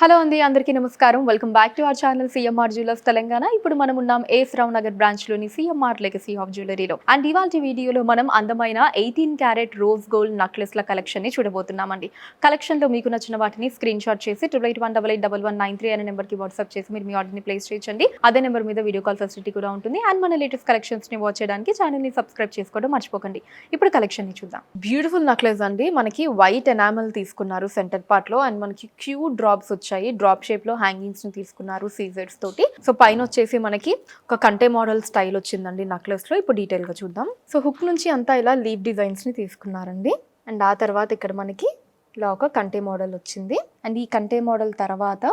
Hello అండి, అందరికీ నమస్కారం. Welcome back to our channel CMR jewellers Telangana. ఇప్పుడు మనం ఉన్నాం ఏఎస్ రావు నగర్ బ్రాంచ్లోని సిఎంఆర్ లెగసీ ఆఫ్ జ్యువెలరీలో. అండ్ ఇవాళ వీడియోలో మనం అందమైన 18 క్యారెట్ రోజ్ గోల్డ్ నెక్లెస్ల కలెక్షన్ని చూడబోతున్నామండి. కలెక్షన్లో మీకు నచ్చిన వాటిని స్క్రీన్ షాట్ చేసి 8818881193 అనే నెంబర్కి వాట్సాప్ చేసి మీరు మీ ఆర్డర్ని ప్లేస్ చేయొచ్చండి. అదే నెంబర్ మీద వీడియో కాల్ ఫెసిలిటీ కూడా ఉంటుంది. అండ్ మన లేటెస్ట్ కలెక్షన్స్ని వాచ్ చేయడానికి ఛానల్ని సబ్స్క్రైబ్ చేసుకోవడం మర్చిపోకండి. ఇప్పుడు కలెక్షన్ని చూద్దాం. బ్యూటిఫుల్ నెక్లెస్ అండి. మనకి వైట్ ఎనామల్ తీసుకున్నారు సెంటర్ పార్ట్లో. అండ్ మనకి క్యూట్ డ్రాప్స్ వచ్చాయి. డ్రాప్ షేప్ లో హ్యాంగింగ్స్ ని తీసుకున్నారు సీజర్స్ తోటి. సో పైన వచ్చేసి మనకి ఒక కంటే మోడల్ స్టైల్ వచ్చిందండి నెక్లెస్ లో. ఇప్పుడు డీటెయిల్ గా చూద్దాం. సో హుక్ నుంచి అంతా ఇలా లీవ్ డిజైన్స్ ని తీసుకున్నారండి. అండ్ ఆ తర్వాత ఇక్కడ మనకి ఇలా ఒక కంటే మోడల్ వచ్చింది. అండ్ ఈ కంటే మోడల్ తర్వాత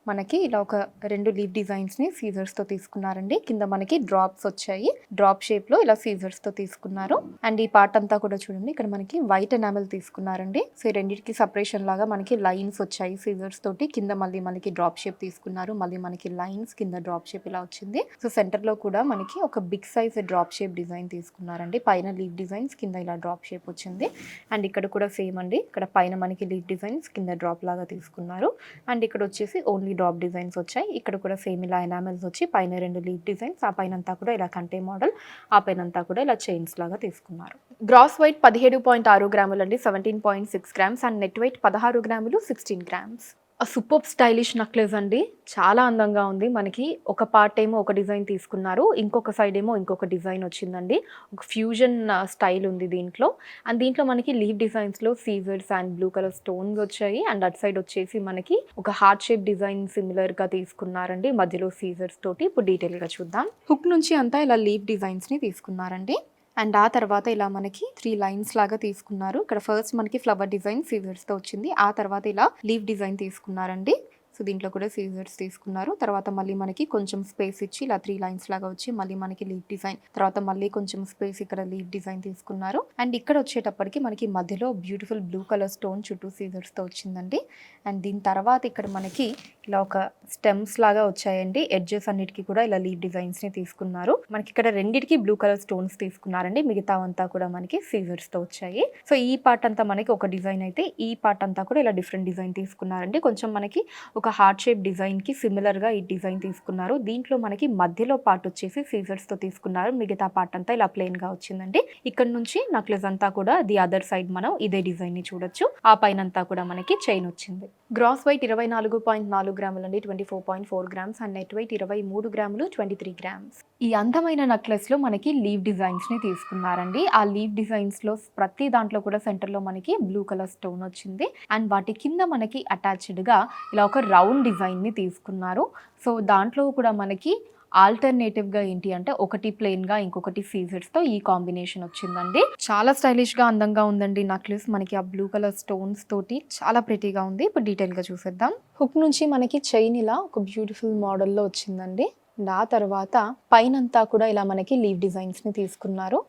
మనకి ఇలా ఒక రెండు లీవ్ డిజైన్స్ ని సీజర్స్ తో తీసుకున్నారండి. కింద మనకి డ్రాప్స్ వచ్చాయి. డ్రాప్ షేప్ లో ఇలా సీజర్స్ తో తీసుకున్నారు. అండ్ ఈ పార్ట్ అంతా కూడా చూడండి, ఇక్కడ మనకి వైట్ ఎనామెల్ తీసుకున్నారండి. సో ఈ రెండింటికి సపరేషన్ లాగా మనకి లైన్స్ వచ్చాయి సీజర్స్ తోటి. కింద మళ్ళీ మనకి డ్రాప్ షేప్ తీసుకున్నారు. మళ్ళీ మనకి లైన్స్, కింద డ్రాప్ షేప్ ఇలా వచ్చింది. సో సెంటర్ లో కూడా మనకి ఒక big size drop shape design తీసుకున్నారండి. పైన లీవ్ డిజైన్స్, కింద ఇలా డ్రాప్ షేప్ వచ్చింది. అండ్ ఇక్కడ కూడా సేమ్ అండి. ఇక్కడ పైన మనకి లీవ్ డిజైన్స్, కింద డ్రాప్ లాగా తీసుకున్నారు. అండ్ ఇక్కడ వచ్చేసి ఓన్లీ డ్రాప్ డిజైన్స్ వచ్చాయి. ఇక్కడ కూడా సేమ్ ఇలా ఎనామెల్స్ వచ్చి పైన రెండు లీవ్ డిజైన్స్, ఆ పైన అంతా కూడా ఇలా కంటే మోడల్, ఆ పైన అంతా కూడా ఇలా చైన్స్ లాగా తీసుకున్నారు. గ్రాస్ వెయిట్ 17.6 గ్రాములు అండి, 17.6 గ్రామ్స్. అండ్ నెట్ వెయిట్ 16 గ్రాములు, 16 గ్రామ్స్. సూపర్ స్టైలిష్ నెక్లెస్ అండి. చాలా అందంగా ఉంది. మనకి ఒక పార్ట్ ఏమో ఒక డిజైన్ తీసుకున్నారు, ఇంకొక సైడ్ ఏమో ఇంకొక డిజైన్ వచ్చిందండి. ఒక ఫ్యూజన్ స్టైల్ ఉంది దీంట్లో. అండ్ దీంట్లో మనకి లీవ్ డిజైన్స్లో సీజర్స్ అండ్ బ్లూ కలర్ స్టోన్స్ వచ్చాయి. అండ్ అటు సైడ్ వచ్చేసి మనకి ఒక హార్ట్ షేప్ డిజైన్ సిమిలర్గా తీసుకున్నారండి, మధ్యలో సీజర్స్ తోటి. ఇప్పుడు డీటెయిల్గా చూద్దాం. హుక్ నుంచి అంతా ఇలా లీవ్ డిజైన్స్ని తీసుకున్నారండి. అండ్ ఆ తర్వాత ఇలా మనకి 3 లైన్స్ లాగా తీసుకున్నారు. ఇక్కడ ఫస్ట్ మనకి ఫ్లవర్ డిజైన్ సీజర్స్తో వచ్చింది. ఆ తర్వాత ఇలా లీవ్ డిజైన్ తీసుకున్నారండి. సో దీంట్లో కూడా సీజర్స్ తీసుకున్నారు. తర్వాత మళ్ళీ మనకి కొంచెం స్పేస్ ఇచ్చి ఇలా 3 లైన్స్ లాగా వచ్చి మళ్ళీ మనకి లీవ్ డిజైన్, తర్వాత మళ్ళీ కొంచెం స్పేస్ ఇక్కడ లీవ్ డిజైన్ తీసుకున్నారు. అండ్ ఇక్కడ వచ్చేటప్పటికి మనకి మధ్యలో బ్యూటిఫుల్ బ్లూ కలర్ స్టోన్ చుట్టూ సీజర్స్తో వచ్చిందండి. అండ్ దీని తర్వాత ఇక్కడ మనకి ఇలా ఒక స్టెమ్స్ లాగా వచ్చాయండి. ఎడ్జెస్ అన్నిటికీ కూడా ఇలా లీవ్ డిజైన్స్ని తీసుకున్నారు. మనకి ఇక్కడ రెండింటికి బ్లూ కలర్ స్టోన్స్ తీసుకున్నారండి. మిగతా అంతా కూడా మనకి సీజర్స్తో వచ్చాయి. సో ఈ పార్ట్ అంతా మనకి ఒక డిజైన్ అయితే, ఈ పార్ట్ అంతా కూడా ఇలా డిఫరెంట్ డిజైన్ తీసుకున్నారండి. కొంచెం మనకి ఒక హార్ట్ షేప్ డిజైన్కి సిమిలర్గా ఈ డిజైన్ తీసుకున్నారు. దీంట్లో మనకి మధ్యలో పార్ట్ వచ్చేసి సీజర్స్తో తీసుకున్నారు. మిగతా పార్ట్ అంతా ఇలా ప్లెయిన్గా వచ్చిందండి. ఇక్కడ నుంచి నెక్లెస్ అంతా కూడా ది అదర్ సైడ్ మనం ఇదే డిజైన్ని చూడొచ్చు. ఆ పైన అంతా కూడా మనకి చైన్ వచ్చింది. గ్రాస్ వెయిట్ 24.4 గ్రాములు అండి, 24.4 గ్రామ్స్. అండ్ నెట్ వెయిట్ 23 గ్రాములు, 23 గ్రామ్స్. ఈ అందమైన నెక్లెస్లో మనకి లీవ్ డిజైన్స్ని తీసుకున్నారండి. ఆ లీవ్ డిజైన్స్లో ప్రతి దాంట్లో కూడా సెంటర్లో మనకి బ్లూ కలర్ స్టోన్ వచ్చింది. అండ్ వాటి కింద మనకి అటాచ్డ్గా ఇలా ఒక రౌండ్ డిజైన్ని తీసుకున్నారు. సో దాంట్లో కూడా మనకి ఆల్టర్నేటివ్గా ఏంటి అంటే ఒకటి ప్లెయిన్గా, ఇంకొకటి సీజర్స్తో ఈ కాంబినేషన్ వచ్చిందండి. చాలా స్టైలిష్గా అందంగా ఉందండి నెక్లెస్. మనకి ఆ బ్లూ కలర్ స్టోన్స్ తోటి చాలా ప్రెటీగా ఉంది. ఇప్పుడు డీటెయిల్గా చూసేద్దాం. హుక్ నుంచి మనకి చైన్ ఇలా ఒక బ్యూటిఫుల్ మోడల్లో వచ్చిందండి. అండ్ ఆ తర్వాత పైనంతా కూడా ఇలా మనకి లీవ్ డిజైన్స్ని తీసుకున్నారు.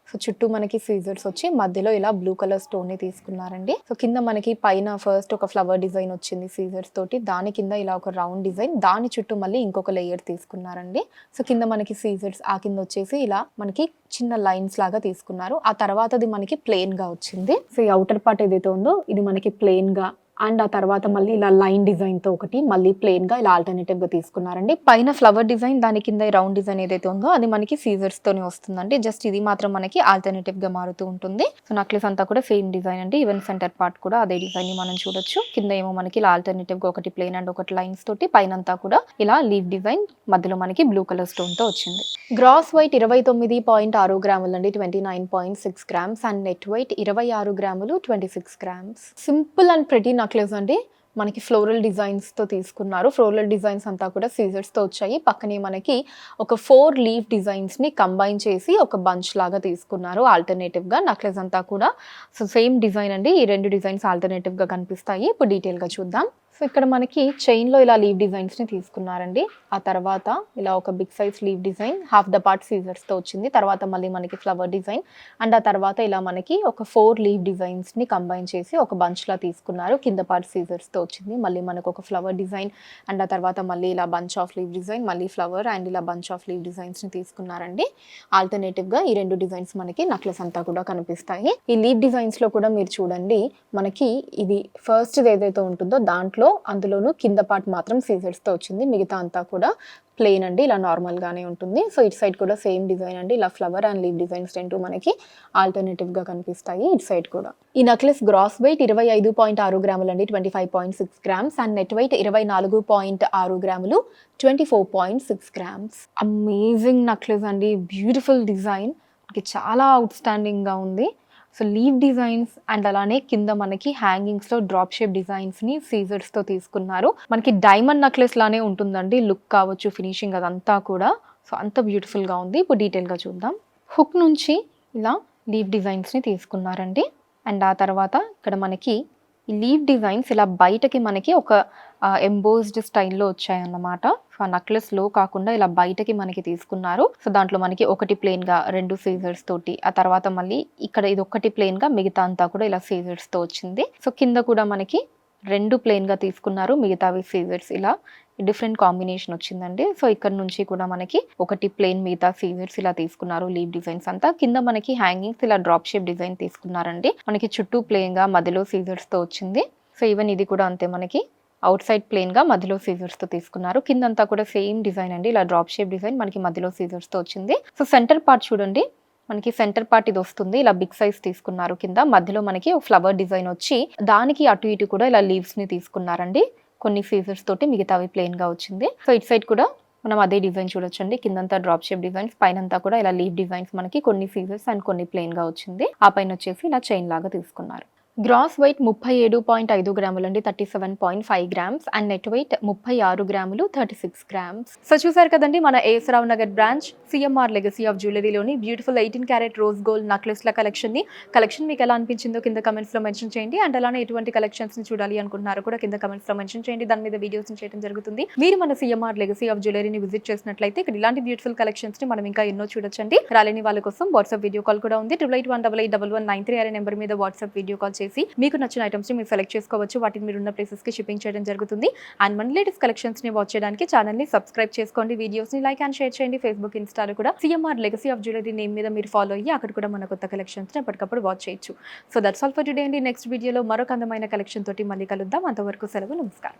సో చుట్టూ మనకి సీజర్స్ వచ్చి మధ్యలో ఇలా బ్లూ కలర్ స్టోన్ ని తీసుకున్నారండి. సో కింద మనకి పైన ఫస్ట్ ఒక ఫ్లవర్ డిజైన్ వచ్చింది సీజర్స్ తోటి. దాని కింద ఇలా ఒక రౌండ్ డిజైన్, దాని చుట్టూ మళ్ళీ ఇంకొక లేయర్ తీసుకున్నారండి. సో కింద మనకి సీజర్స్, ఆ కింద వచ్చేసి ఇలా మనకి చిన్న లైన్స్ లాగా తీసుకున్నారు. ఆ తర్వాతది మనకి ప్లెయిన్ గా వచ్చింది. సో ఈ అవుటర్ పార్ట్ ఏదైతే ఉందో ఇది మనకి ప్లెయిన్ గా, అండ్ ఆ తర్వాత మళ్ళీ ఇలా లైన్ డిజైన్తో ఒకటి మళ్ళీ ప్లెయిన్గా ఇలా ఆల్టర్నేటివ్గా తీసుకున్నారండి. పైన ఫ్లవర్ డిజైన్, దాని కింద రౌండ్ డిజైన్ ఏదైతే ఉందో అది మనకి సీజర్స్తోనే వస్తుందండి. జస్ట్ ఇది మాత్రం మనకి ఆల్టర్నేటివ్గా మారుతూ ఉంటుంది. సో నెక్లెస్ అంతా కూడా సేమ్ డిజైన్ అండి. ఈవెన్ సెంటర్ పార్ట్ కూడా అదే డిజైన్ ని మనం చూడొచ్చు. కింద ఏమో మనకి ఇలా ఆల్టర్నేటివ్గా ఒకటి ప్లెయిన్ అండ్ ఒకటి లైన్స్ తోటి, పైన అంతా కూడా ఇలా లీవ్ డిజైన్, మధ్యలో మనకి బ్లూ కలర్ స్టోన్తో వచ్చింది. గ్రాస్ వెయిట్ 29.6 గ్రాములు అండి, 29.6 గ్రామ్స్. అండ్ నెట్ వెయిట్ 26 గ్రాములు, 26 grams. Simple and pretty necklace అండి. మనకి ఫ్లోరల్ డిజైన్స్తో తీసుకున్నారు. ఫ్లోరల్ డిజైన్స్ అంతా కూడా సీజర్స్తో వచ్చాయి. పక్కనే మనకి ఒక 4 లీవ్ డిజైన్స్ని కంబైన్ చేసి ఒక బంచ్ లాగా తీసుకున్నారు ఆల్టర్నేటివ్గా. నెక్లెస్ అంతా కూడా సో సేమ్ డిజైన్ అండి. ఈ రెండు డిజైన్స్ ఆల్టర్నేటివ్గా కనిపిస్తాయి. ఇప్పుడు డీటెయిల్గా చూద్దాం. సో ఇక్కడ మనకి చైన్లో ఇలా లీవ్ డిజైన్స్ని తీసుకున్నారండి. ఆ తర్వాత ఇలా ఒక big size leaf design, half the part సీజర్స్తో వచ్చింది. తర్వాత మళ్ళీ మనకి ఫ్లవర్ డిజైన్, అండ్ ఆ తర్వాత ఇలా మనకి ఒక 4 లీవ్ డిజైన్స్ని కంబైన్ చేసి ఒక బంచ్లా తీసుకున్నారు. కింద పార్ట్ సీజర్స్తో వచ్చింది. మళ్ళీ మనకు ఒక ఫ్లవర్ డిజైన్, అండ్ ఆ తర్వాత మళ్ళీ ఇలా బంచ్ ఆఫ్ లీవ్ డిజైన్, మళ్ళీ ఫ్లవర్ అండ్ ఇలా బంచ్ ఆఫ్ లీవ్ డిజైన్స్ని తీసుకున్నారండి. ఆల్టర్నేటివ్గా ఈ రెండు డిజైన్స్ మనకి నెక్లెస్ అంతా కూడా కనిపిస్తాయి. ఈ లీవ్ డిజైన్స్లో కూడా మీరు చూడండి, మనకి ఇది ఫస్ట్ ఏదైతే ఉంటుందో దాంట్లో లో అందులోనూ కింద పార్ట్ మాత్రం సీజర్స్ తో వచ్చింది, మిగతా అంతా కూడా ప్లెయిన్ అండి, ఇలా నార్మల్ గానే ఉంటుంది. సో ఇటు సైడ్ కూడా సేమ్ డిజైన్ అండి, ఇలా ఫ్లవర్ అండ్ లీవ్ డిజైన్స్ రెండు మనకి ఆల్టర్నేటివ్ గా కనిపిస్తాయి. ఇటు సైడ్ కూడా ఈ నెక్లెస్ గ్రాస్ వెయిట్ 25.6 గ్రాములు అండి, 25.6 గ్రామ్స్, అండ్ నెట్ వెయిట్ 24.6 గ్రాములు, 24.6 గ్రామ్స్. అమేజింగ్ నెక్లెస్ అండి, బ్యూటిఫుల్ డిజైన్, చాలా అవుట్ స్టాండింగ్ గా ఉంది. సో లీవ్ డిజైన్స్ అండ్ అలానే కింద మనకి హ్యాంగింగ్స్ లో డ్రాప్ షేప్ డిజైన్స్ ని సీజర్స్ తో తీసుకున్నారు. మనకి డైమండ్ నెక్లెస్ లానే ఉంటుందండి, లుక్ కావచ్చు, ఫినిషింగ్ అదంతా కూడా. సో అంత బ్యూటిఫుల్ గా ఉంది. ఇప్పుడు డీటెయిల్ గా చూద్దాం. హుక్ నుంచి ఇలా లీవ్ డిజైన్స్ ని తీసుకున్నారండి. అండ్ ఆ తర్వాత ఇక్కడ మనకి ఈ లీవ్ డిజైన్స్ ఇలా బయటకి మనకి ఒక ఎంబోస్డ్ స్టైల్లో వచ్చాయన్నమాట. సో ఆ నెక్లెస్ లో కాకుండా ఇలా బయటకి మనకి తీసుకున్నారు. సో దాంట్లో మనకి ఒకటి ప్లెయిన్ గా 2 సీజర్స్ తోటి, ఆ తర్వాత మళ్ళీ ఇక్కడ ఇది ఒకటి ప్లెయిన్ గా, మిగతా అంతా కూడా ఇలా సీజర్స్ తో వచ్చింది. సో కింద కూడా మనకి 2 ప్లెయిన్ గా తీసుకున్నారు, మిగతావి సీజర్స్, ఇలా డిఫరెంట్ కాంబినేషన్ వచ్చిందండి. సో ఇక్కడ నుంచి కూడా మనకి ఒకటి ప్లెయిన్, మిగతా సీజర్స్ ఇలా తీసుకున్నారు. లీవ్ డిజైన్స్ అంతా కింద మనకి హ్యాంగింగ్స్ ఇలా డ్రాప్ షేప్ డిజైన్ తీసుకున్నారండి. మనకి చుట్టూ ప్లెయిన్ గా, మధ్యలో సీజర్స్ తో వచ్చింది. సో ఈవెన్ ఇది కూడా అంతే, మనకి అవుట్ సైడ్ ప్లెయిన్ గా, మధ్యలో సీజర్స్ తో తీసుకున్నారు. కిందంతా కూడా సేమ్ డిజైన్ అండి, ఇలా డ్రాప్ షేప్ డిజైన్ మనకి మధ్యలో సీజర్స్ తో వచ్చింది. సో సెంటర్ పార్ట్ చూడండి, మనకి సెంటర్ పార్ట్ ఇది వస్తుంది, ఇలా బిగ్ సైజ్ తీసుకున్నారు. కింద మధ్యలో మనకి ఒక ఫ్లవర్ డిజైన్ వచ్చి దానికి అటు ఇటు కూడా ఇలా లీవ్స్ ని తీసుకున్నారండి. కొన్ని సీజర్స్ తోటి, మిగతావి ప్లెయిన్ గా వచ్చింది. సో ఇటు సైడ్ కూడా మనం అదే డిజైన్ చూడొచ్చండి, కిందంతా డ్రాప్ షేప్ డిజైన్స్, పైనంతా కూడా ఇలా లీవ్ డిజైన్స్, మనకి కొన్ని సీజర్స్ అండ్ కొన్ని ప్లెయిన్ గా వచ్చింది. ఆ పైన వచ్చేసి ఇలా చైన్ లాగా తీసుకున్నారు. గ్రాస్ వెయిట్ 37.5 గ్రాములు అండి, 37.5 గ్రామ్స్, అండ్ నెట్ వెయిట్ 36 గ్రాములు, 36 గ్రామ్స్. సో చూసారు కదండి, మన AS Rao Nagar branch CMR legacy of జ్యువెలరీలోని బ్యూటిఫుల్ 18 క్యారెట్ రోజ్ గోల్డ్ నెక్లెస్ల కలెక్షన్ మీకు ఎలా అనిపించిందో కింద కమెంట్స్ లో మెన్షన్ చేయండి. అండ్ అలానే ఎటువంటి కలెక్షన్స్ ని చూడాలి అనుకుంటున్నారో కూడా కింద కమెంట్స్ లో మెన్షన్ చేయండి, దాని మీద వీడియోస్ చేయడం జరుగుతుంది. మీరు మన సిఎంఆర్ లెగసీ ఆఫ్ జ్యువెలరీని విజిట్ చేసినట్లయితే ఇక్కడ ఇలాంటి బ్యూటిఫుల్ కలెక్షన్స్ ని మనం ఇంకా ఎన్నో చూడొచ్చండి. రాలేని వాళ్ళ కోసం వాట్సాప్ వీడియో కాల్ కూడా ఉంది. 8818881193 అనే నెంబర్ మీద వాట్సాప్ వీడియో కాల్ చేసి మీకు నచ్చిన ఐటమ్స్ ని మీరు సెలెక్ట్ చేసుకోవచ్చు. వాటిని మీరు ఉన్న ప్లేసెస్ కి షిప్పింగ్ చేయడం జరుగుతుంది. అండ్ మన లేటెస్ట్ కలెక్షన్స్ ని వాచ్ చేయడానికి ఛానల్ ని సబ్స్క్రైబ్ చేసుకోండి, వీడియోస్ ని లైక్ అండ్ షేర్ చేయండి. ఫేస్బుక్, ఇన్స్టాలో కూడా CMR legacy of jewellery name మీద మీరు ఫాలో అయ్యి అక్కడ కూడా మన కొత్త కలెక్షన్స్ ని ఎప్పటికప్పుడు వాచ్ చేయొచ్చు. So that's all for today అండి. నెక్స్ట్ వీడియోలో మరొక అందమైన కలెక్షన్ తోటి మళ్ళీ కలుద్దాం. అంతవరకు సెలవు, నమస్కారం.